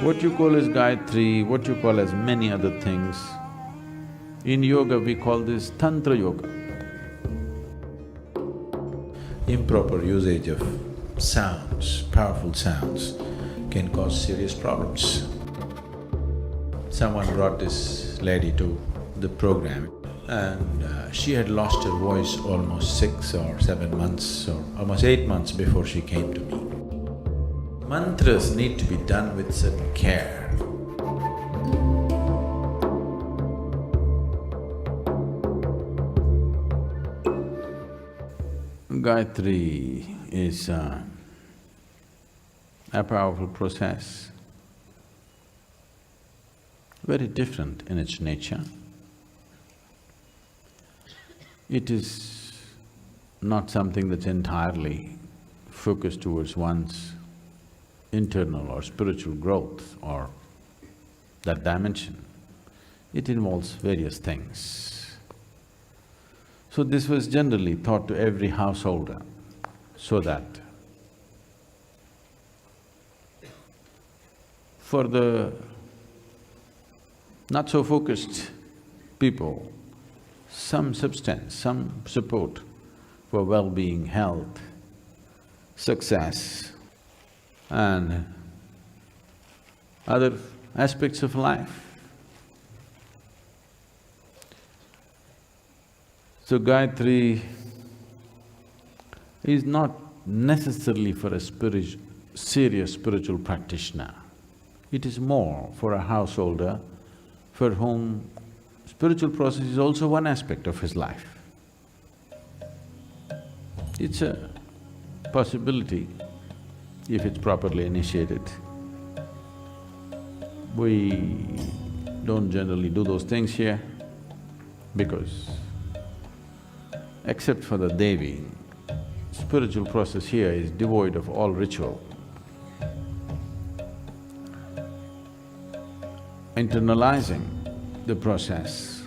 What you call as Gayatri, what you call as many other things, in yoga we call this Tantra Yoga. Improper usage of sounds, powerful sounds, can cause serious problems. Someone brought this lady to the program and she had lost her voice almost 6 or 7 months or almost 8 months before she came to me. Mantras need to be done with certain care. Gayatri is a powerful process, very different in its nature. It is not something that's entirely focused towards one's internal or spiritual growth or that dimension. It involves various things. So this was generally taught to every householder so that for the not so focused people, some substance, some support for well-being, health, success and other aspects of life. So Gayatri is not necessarily for a serious spiritual practitioner. It is more for a householder for whom spiritual process is also one aspect of his life. It's a possibility if it's properly initiated. We don't generally do those things here because except for the Devi, spiritual process here is devoid of all ritual. Internalizing the process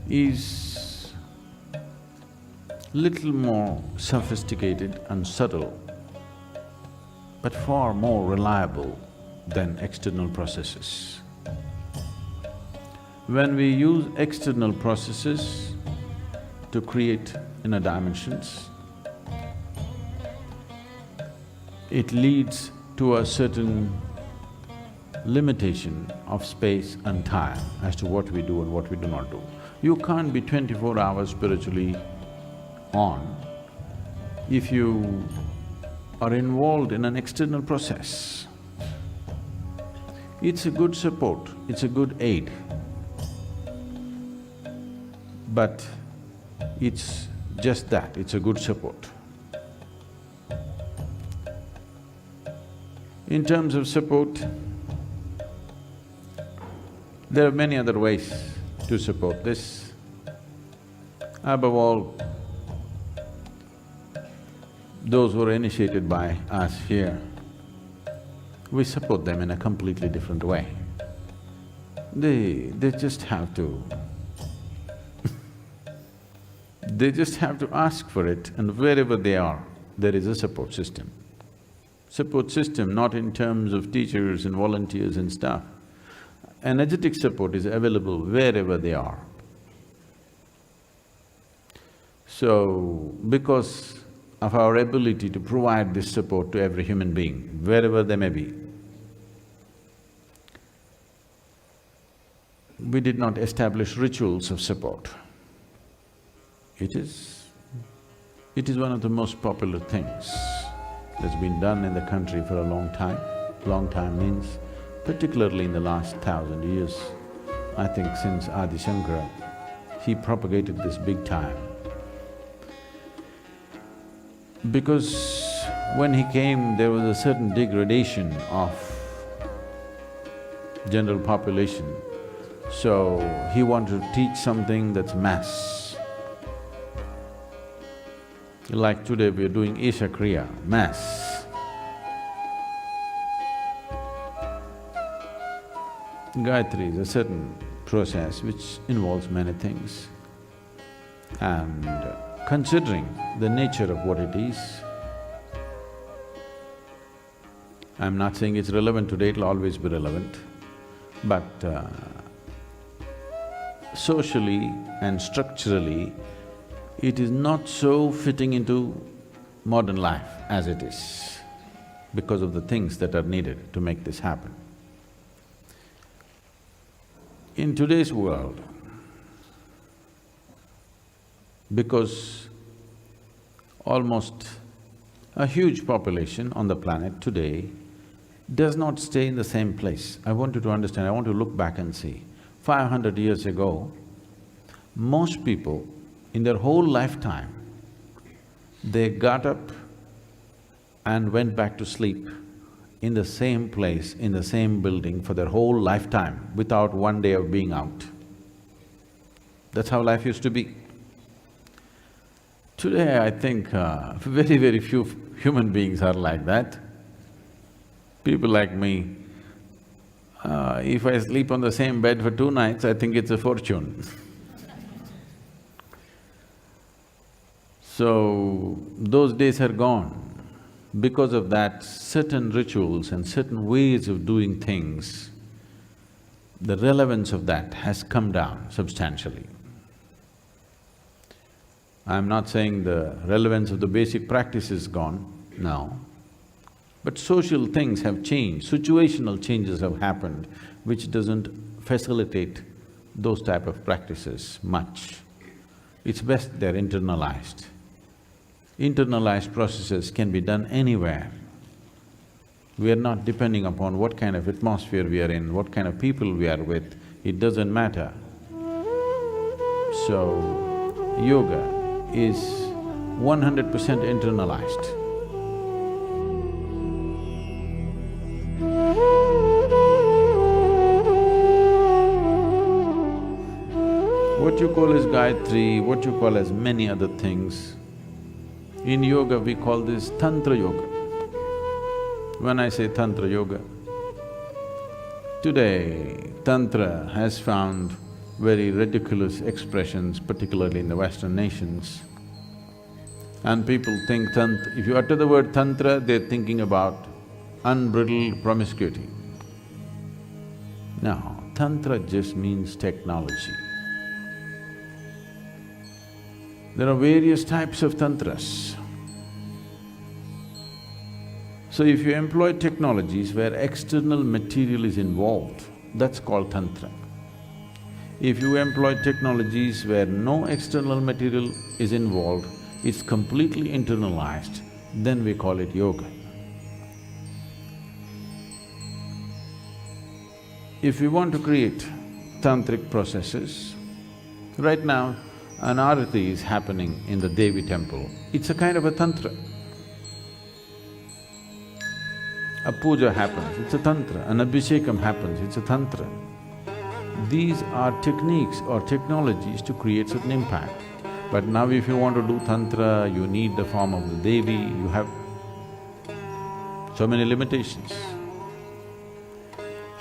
is little more sophisticated and subtle, but far more reliable than external processes. When we use external processes to create inner dimensions, it leads to a certain limitation of space and time as to what we do and what we do not do. You can't be 24 hours spiritually on if you are involved in an external process. It's a good support, it's a good aid, but it's just that, it's a good support. In terms of support, there are many other ways to support this. Above all, those who are initiated by us here, we support them in a completely different way. They just have to they just have to ask for it, and wherever they are, there is a support system. Support system not in terms of teachers and volunteers and stuff. Energetic support is available wherever they are. So, because of our ability to provide this support to every human being, wherever they may be, we did not establish rituals of support. It is one of the most popular things that's been done in the country for a long time. Long time means particularly in the last 1,000 years. I think since Adi Shankara, he propagated this big time. Because when he came, there was a certain degradation of general population, so he wanted to teach something that's mass. Like today we are doing Isha Kriya, mass. Gayatri is a certain process which involves many things. And considering the nature of what it is, I'm not saying it's relevant today, it'll always be relevant, but socially and structurally, it is not so fitting into modern life as it is because of the things that are needed to make this happen. In today's world, because almost a huge population on the planet today does not stay in the same place. I want you to understand, I want to look back and see. 500 years ago, most people in their whole lifetime, they got up and went back to sleep in the same place, in the same building for their whole lifetime without one day of being out. That's how life used to be. Today, I think very, very few human beings are like that. People like me, if I sleep on the same bed for 2 nights, I think it's a fortune. So, those days are gone. Because of that, certain rituals and certain ways of doing things, the relevance of that has come down substantially. I'm not saying the relevance of the basic practice is gone, no. But social things have changed, situational changes have happened, which doesn't facilitate those type of practices much. It's best they're internalized. Internalized processes can be done anywhere. We are not depending upon what kind of atmosphere we are in, what kind of people we are with, it doesn't matter. So, yoga is 100% internalized. What you call as Gayatri, what you call as many other things, in yoga we call this Tantra Yoga. When I say Tantra Yoga, today Tantra has found very ridiculous expressions, particularly in the Western nations. And people think if you utter the word Tantra, they're thinking about unbridled promiscuity. No, Tantra just means technology. There are various types of tantras. So if you employ technologies where external material is involved, that's called tantra. If you employ technologies where no external material is involved, it's completely internalized, then we call it yoga. If we want to create tantric processes, right now an arati is happening in the Devi temple, it's a kind of a tantra. A puja happens, it's a tantra. An abhishekam happens, it's a tantra. These are techniques or technologies to create certain impact. But now if you want to do tantra, you need the form of the Devi, you have so many limitations.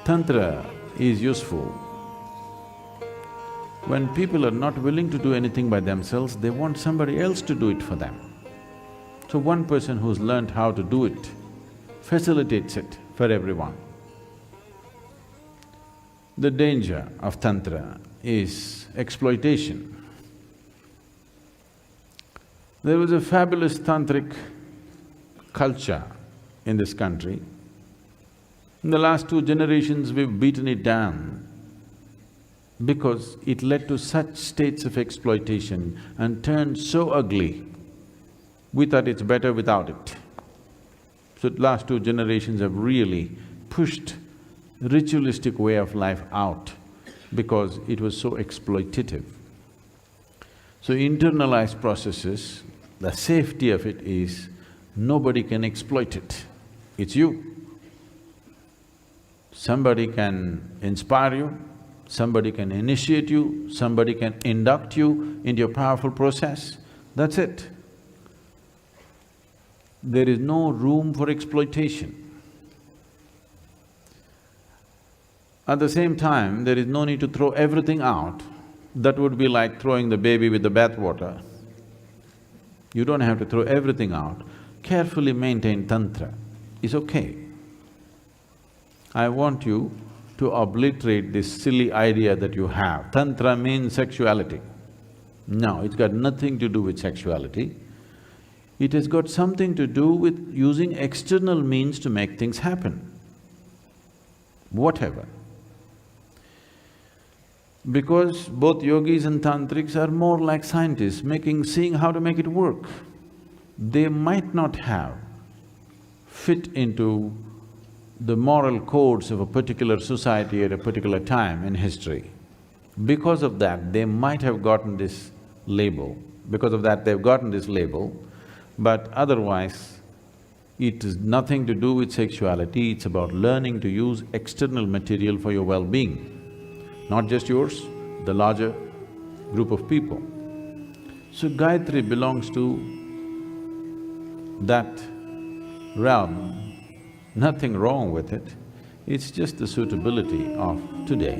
Tantra is useful when people are not willing to do anything by themselves, they want somebody else to do it for them. So one person who's learned how to do it facilitates it for everyone. The danger of Tantra is exploitation. There was a fabulous tantric culture in this country. In the last 2 generations, we've beaten it down because it led to such states of exploitation and turned so ugly, we thought it's better without it. So the last 2 generations have really pushed ritualistic way of life out because it was so exploitative. So internalized processes, the safety of it is nobody can exploit it, it's you. Somebody can inspire you, somebody can initiate you, somebody can induct you into a powerful process, that's it. There is no room for exploitation. At the same time, there is no need to throw everything out. That would be like throwing the baby with the bathwater. You don't have to throw everything out. Carefully maintain tantra is okay. I want you to obliterate this silly idea that you have. Tantra means sexuality. No, it's got nothing to do with sexuality. It has got something to do with using external means to make things happen, whatever. Because both yogis and tantrics are more like scientists, seeing how to make it work. They might not have fit into the moral codes of a particular society at a particular time in history. Because of that, they might have gotten this label, but otherwise, it is nothing to do with sexuality, it's about learning to use external material for your well-being. Not just yours, the larger group of people. So Gayatri belongs to that realm, nothing wrong with it, it's just the suitability of today.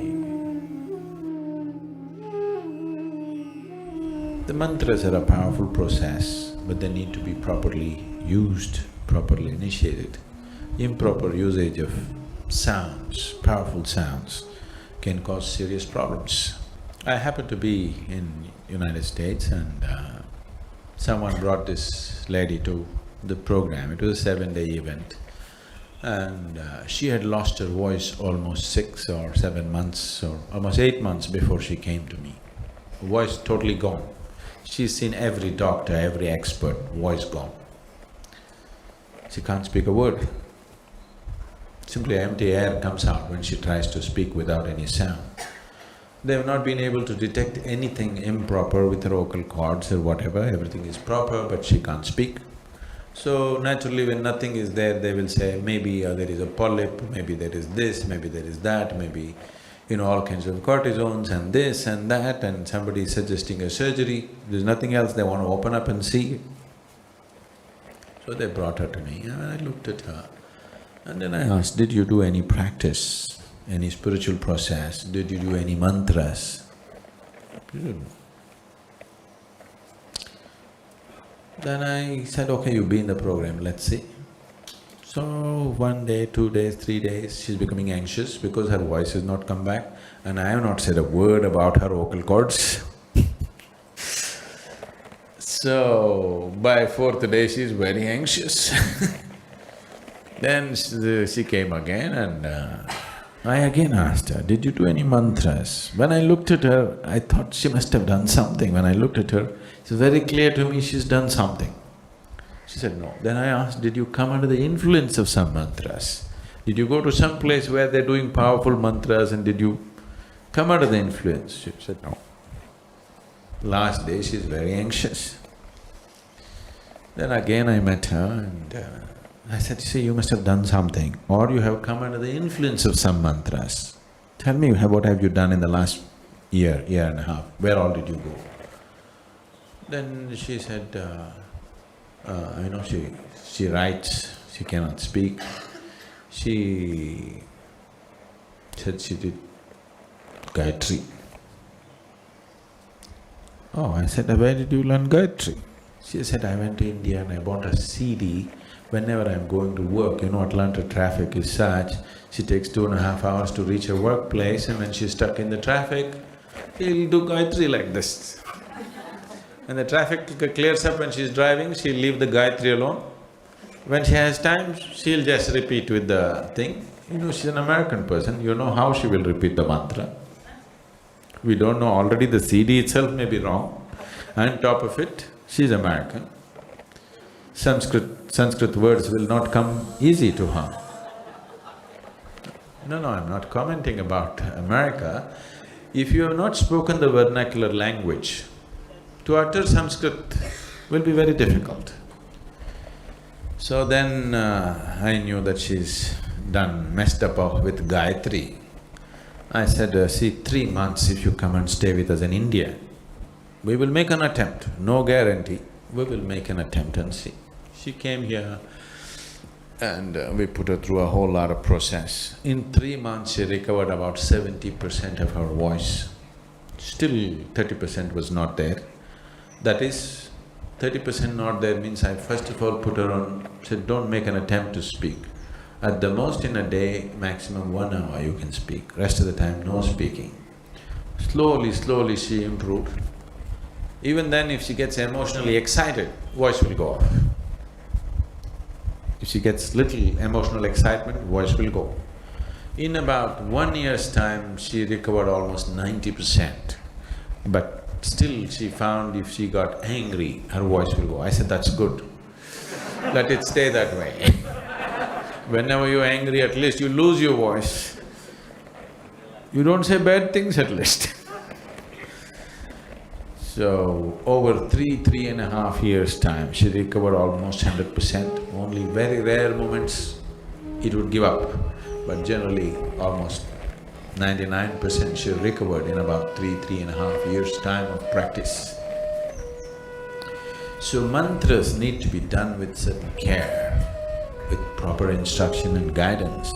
The mantras are a powerful process, but they need to be properly used, properly initiated. Improper usage of sounds, powerful sounds, can cause serious problems. I happened to be in United States and someone brought this lady to the program. It was a 7-day event and she had lost her voice almost 6 or 7 months or almost 8 months before she came to me. Voice totally gone. She's seen every doctor, every expert, voice gone. She can't speak a word. Simply empty air comes out when she tries to speak without any sound. They have not been able to detect anything improper with her vocal cords or whatever, everything is proper but she can't speak. So naturally when nothing is there, they will say maybe there is a polyp, maybe there is this, maybe there is that, maybe all kinds of cortisones and this and that, and somebody is suggesting a surgery. There's nothing else, they want to open up and see. So they brought her to me and I looked at her. And then I asked, did you do any practice, any spiritual process? Did you do any mantras? She didn't. Then I said, okay, you be in the program, let's see. So 1 day, 2 days, 3 days, she's becoming anxious because her voice has not come back and I have not said a word about her vocal cords. So by 4th day, she's very anxious. Then she came again and I again asked her, did you do any mantras? When I looked at her, I thought she must have done something. When I looked at her, it's very clear to me she's done something. She said, no. Then I asked, did you come under the influence of some mantras? Did you go to some place where they're doing powerful mantras and did you come under the influence? She said, no. Last day, she's very anxious. Then again I met her and I said, see, you must have done something or you have come under the influence of some mantras. Tell me, what have you done in the last year, year and a half? Where all did you go? Then she said, she writes, she cannot speak. She said she did Gayatri. Oh, I said, where did you learn Gayatri? She said, I went to India and I bought a CD. Whenever I'm going to work, Atlanta traffic is such, she takes 2.5 hours to reach her workplace and when she's stuck in the traffic, she'll do Gayatri like this. When the traffic clears up when she's driving, she'll leave the Gayatri alone. When she has time, she'll just repeat with the thing. She's an American person, how she will repeat the mantra. We don't know, already the CD itself may be wrong. On top of it, she's American. Sanskrit words will not come easy to her. No, I'm not commenting about America. If you have not spoken the vernacular language, to utter Sanskrit will be very difficult. So then I knew that she's messed up with Gayatri. I said, see, 3 months if you come and stay with us in India, we will make an attempt, no guarantee, we will make an attempt and see. She came here and we put her through a whole lot of process. In 3 months, she recovered about 70% of her voice. Still 30% was not there. That is, 30% not there means I first of all put her on, said, don't make an attempt to speak. At the most in a day, maximum 1 hour you can speak, rest of the time no speaking. Slowly she improved. Even then if she gets emotionally excited, voice will go off. If she gets little emotional excitement, voice will go. In about 1 year's time, she recovered almost 90%. But still she found if she got angry, her voice will go. I said, that's good. Let it stay that way. Whenever you're angry, at least you lose your voice. You don't say bad things at least. So, over 3.5 years' time, she recovered almost 100%. Only very rare moments it would give up, but generally almost 99% she recovered in about 3.5 years' time of practice. So mantras need to be done with certain care, with proper instruction and guidance.